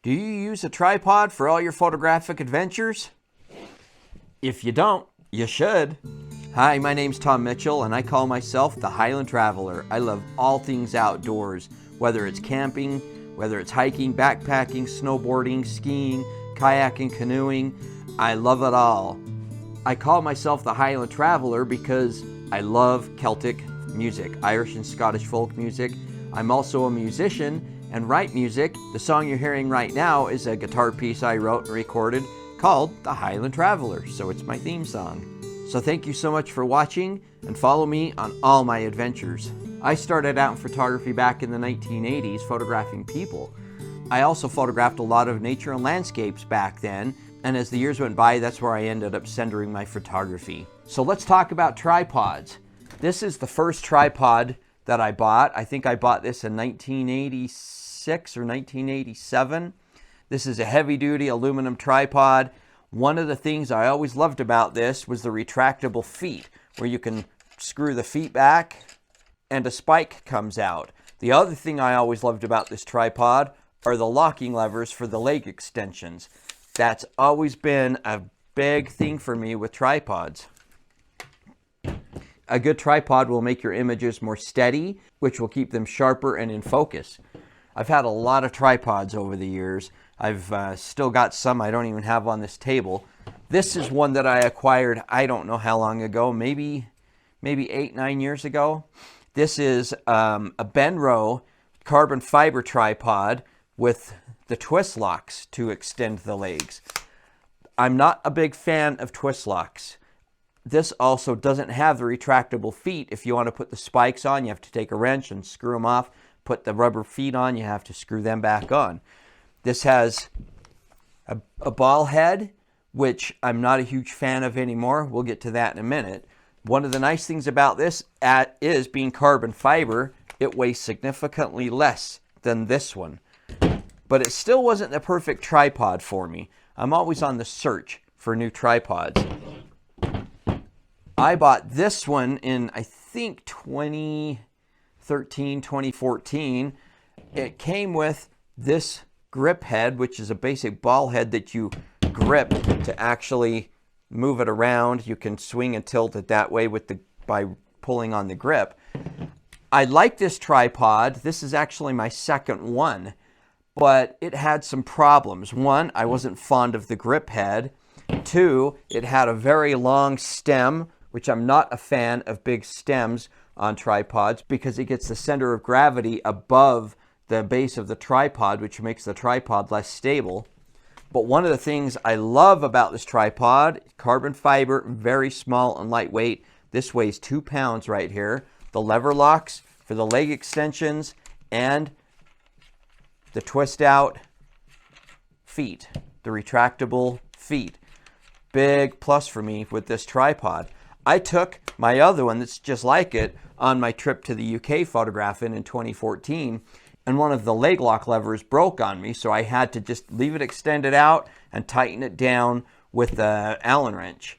Do you use a tripod for all your photographic adventures? If you don't, you should. Hi, my name's Tom Mitchell, and I call myself the Highland Traveler. I love all things outdoors, whether it's camping, whether it's hiking, backpacking, snowboarding, skiing, kayaking, canoeing. I love it all. I call myself the Highland Traveler because I love Celtic music, Irish and Scottish folk music. I'm also a musician and write music. The song you're hearing right now is a guitar piece I wrote and recorded called The Highland Traveler, so it's my theme song. So thank you so much for watching, and follow me on all my adventures. I started out in photography back in the 1980s, photographing people. I also photographed a lot of nature and landscapes back then, and as the years went by, that's where I ended up centering my photography. So let's talk about tripods. This is the first tripod that I bought. I think I bought this in 1986 or 1987. This is a heavy-duty aluminum tripod. One of the things I always loved about this was the retractable feet, where you can screw the feet back and a spike comes out. The other thing I always loved about this tripod are the locking levers for the leg extensions. That's always been a big thing for me with tripods. A good tripod will make your images more steady, which will keep them sharper and in focus. I've had a lot of tripods over the years. I've still got some I don't even have on this table. This is one that I acquired, I don't know how long ago, maybe 8-9 years ago. This is a Benro carbon fiber tripod with the twist locks to extend the legs. I'm not a big fan of twist locks. This also doesn't have the retractable feet. If you want to put the spikes on, you have to take a wrench and screw them off. Put the rubber feet on, you have to screw them back on. This has a ball head, which I'm not a huge fan of anymore. We'll get to that in a minute. One of the nice things about this is being carbon fiber. It weighs significantly less than this one. But it still wasn't the perfect tripod for me. I'm always on the search for new tripods. I bought this one in, I think, 2013, 2014. It came with this grip head, which is a basic ball head that you grip to actually move it around. You can swing and tilt it that way by pulling on the grip. I like this tripod. This is actually my second one, but it had some problems. One, I wasn't fond of the grip head. Two, it had a very long stem, which I'm not a fan of big stems on tripods because it gets the center of gravity above the base of the tripod, which makes the tripod less stable. But one of the things I love about this tripod, carbon fiber, very small and lightweight. This weighs 2 pounds right here. The lever locks for the leg extensions and the twist out feet, the retractable feet. Big plus for me with this tripod. I took my other one that's just like it on my trip to the UK photographing in 2014, and one of the leg lock levers broke on me, so I had to just leave it extended out and tighten it down with the Allen wrench.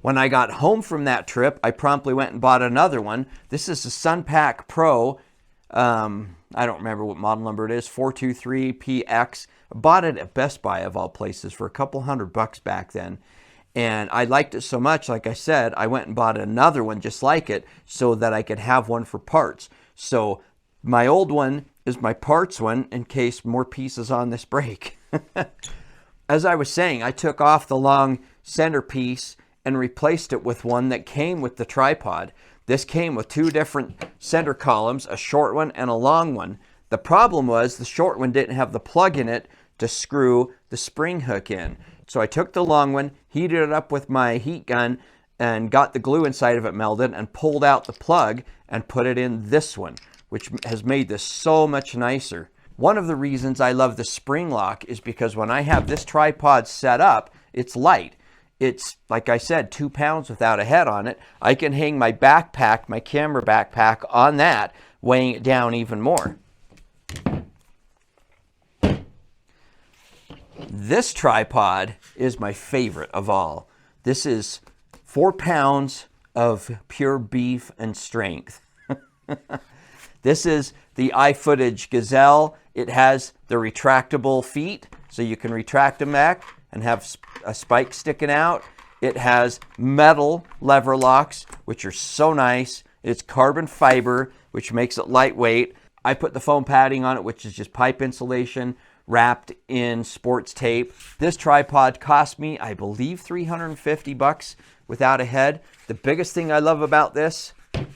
When I got home from that trip, I promptly went and bought another one. This is the Sunpack Pro. I don't remember what model number it is, 423PX. I bought it at Best Buy of all places for a couple $100 back then. And I liked it so much, like I said, I went and bought another one just like it so that I could have one for parts. So my old one is my parts one in case more pieces on this break. As I was saying, I took off the long centerpiece and replaced it with one that came with the tripod. This came with two different center columns, a short one and a long one. The problem was the short one didn't have the plug in it to screw the spring hook in. So I took the long one, heated it up with my heat gun, and got the glue inside of it melted and pulled out the plug and put it in this one, which has made this so much nicer. One of the reasons I love the spring lock is because when I have this tripod set up, it's light. It's, like I said, 2 pounds without a head on it. I can hang my backpack, my camera backpack, on that, weighing it down even more. This tripod is my favorite of all. This is 4 pounds of pure beef and strength. This is the iFootage Gazelle. It has the retractable feet, so you can retract them back and have a spike sticking out. It has metal lever locks, which are so nice. It's carbon fiber, which makes it lightweight. I put the foam padding on it, which is just pipe insulation wrapped in sports tape. This tripod cost me, I believe, $350 without a head. The biggest thing I love about this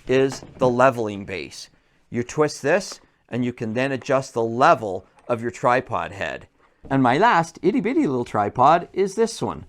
is the leveling base. You twist this and you can then adjust the level of your tripod head. And my last itty bitty little tripod is this one.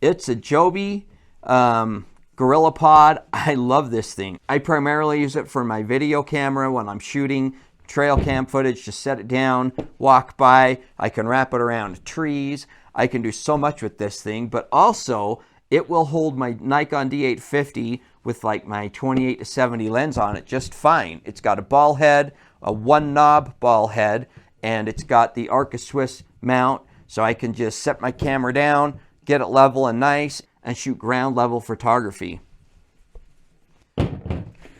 It's a Joby Gorilla Pod. I love this thing. I primarily use it for my video camera when I'm shooting trail cam footage. Just set it down, walk by. I can wrap it around trees. I can do so much with this thing, but also it will hold my Nikon D850 with like my 28 to 70 lens on it just fine. It's got a ball head, a one knob ball head, and it's got the Arca Swiss mount, so I can just set my camera down, get it level and nice, and shoot ground level photography.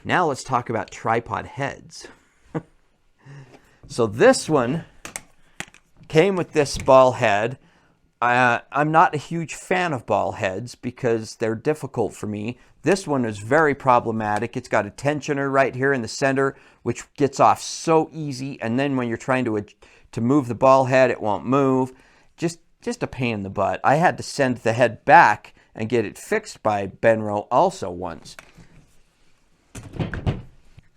Now let's talk about tripod heads. So this one came with this ball head. I'm not a huge fan of ball heads because they're difficult for me. This one is very problematic. It's got a tensioner right here in the center, which gets off so easy, and then when you're trying to move the ball head, it won't move. Just a pain in the butt. I had to send the head back and get it fixed by Benro also once.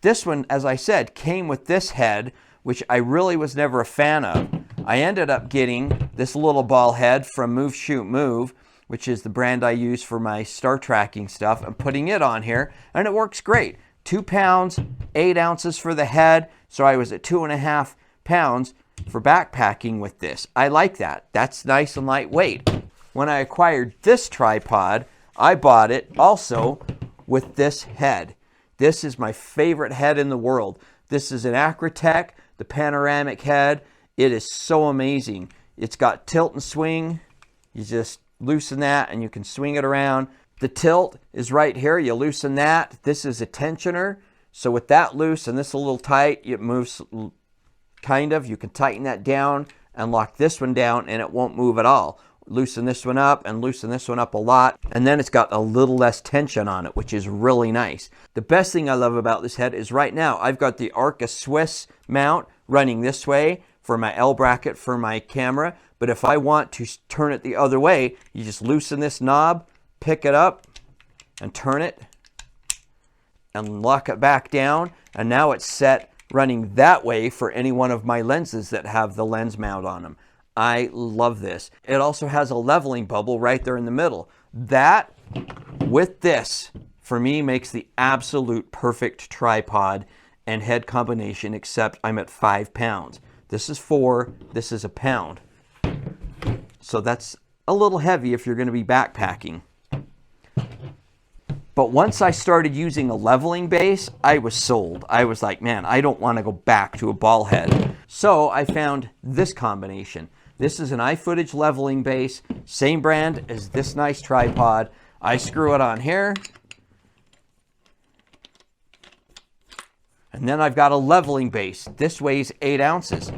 This one, as I said, came with this head, which I really was never a fan of. I ended up getting this little ball head from Move Shoot Move, which is the brand I use for my star tracking stuff. I'm putting it on here, and it works great. 2 pounds, 8 ounces for the head, so I was at 2.5 pounds for backpacking with this. I like that. That's nice and lightweight. When I acquired this tripod, I bought it also with this head. This is my favorite head in the world. This is an Acratech, the Panoramic head. It is so amazing. It's got tilt and swing. You just loosen that and you can swing it around. The tilt is right here. You loosen that. This is a tensioner. So with that loose and this a little tight, it moves kind of. You can tighten that down and lock this one down and it won't move at all. Loosen this one up and loosen this one up a lot. And then it's got a little less tension on it, which is really nice. The best thing I love about this head is right now I've got the Arca Swiss mount running this way for my L bracket for my camera. But if I want to turn it the other way, you just loosen this knob, pick it up and turn it and lock it back down. And now it's set running that way for any one of my lenses that have the lens mount on them. I love this. It also has a leveling bubble right there in the middle. That with this, for me, makes the absolute perfect tripod and head combination, except I'm at 5 pounds. This is 4, this is 1 pound. So that's a little heavy if you're going to be backpacking. But once I started using a leveling base, I was sold. I was like, man, I don't want to go back to a ball head. So I found this combination. This is an iFootage leveling base, same brand as this nice tripod. I screw it on here. And then I've got a leveling base. This weighs 8 ounces.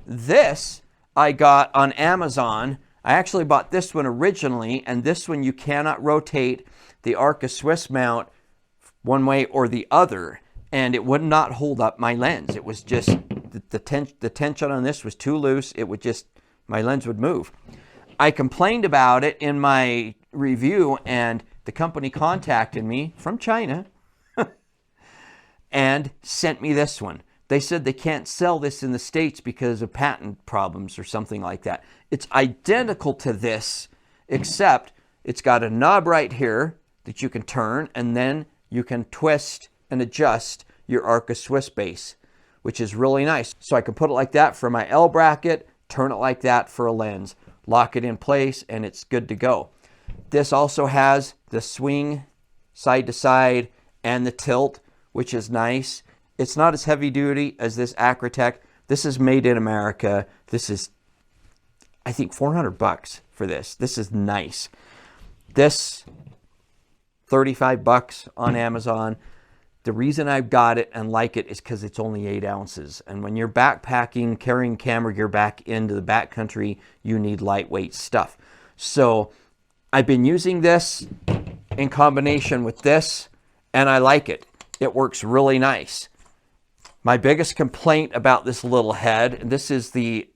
This I got on Amazon. I actually bought this one originally, and this one you cannot rotate the Arca Swiss mount one way or the other, and it would not hold up my lens. It was just, the tension on this was too loose. It would just, my lens would move. I complained about it in my review, and the company contacted me from China and sent me this one. They said they can't sell this in the States because of patent problems or something like that. It's identical to this, except it's got a knob right here that you can turn, and then you can twist and adjust your Arca Swiss base, which is really nice. So I can put it like that for my L bracket, turn it like that for a lens, lock it in place, and it's good to go. This also has the swing side to side and the tilt, which is nice. It's not as heavy duty as this Acratech. This is made in America. This is, I think, $400 for this. This is nice. This, $35 on Amazon. The reason I've got it and like it is because it's only 8 ounces. And when you're backpacking, carrying camera gear back into the backcountry, you need lightweight stuff. So I've been using this in combination with this, and I like it. It works really nice. My biggest complaint about this little head, and this is the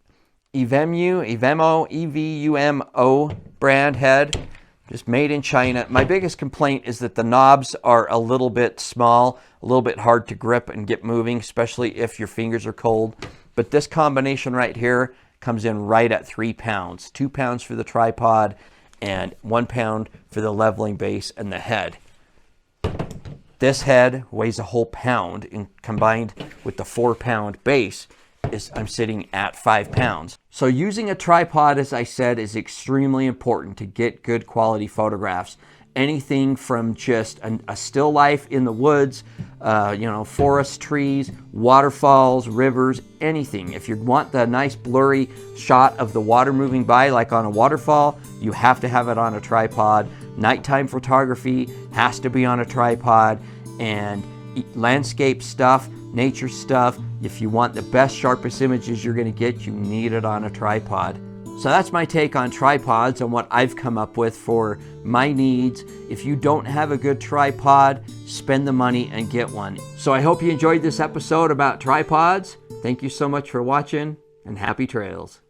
Evumo, E-V-U-M-O brand head, just made in China. My biggest complaint is that the knobs are a little bit small, a little bit hard to grip and get moving, especially if your fingers are cold. But this combination right here comes in right at 3 pounds. 2 pounds for the tripod and 1 pound for the leveling base and the head. This head weighs a whole pound, and combined with the 4-pound base, I'm sitting at 5 pounds. So using a tripod, as I said, is extremely important to get good quality photographs. Anything from just a still life in the woods, forest, trees, waterfalls, rivers, anything. If you want the nice blurry shot of the water moving by like on a waterfall, you have to have it on a tripod. Nighttime photography has to be on a tripod, and landscape stuff, nature stuff, if you want the best, sharpest images you're going to get, you need it on a tripod. So that's my take on tripods and what I've come up with for my needs. If you don't have a good tripod, spend the money and get one. So I hope you enjoyed this episode about tripods. Thank you so much for watching, and happy trails.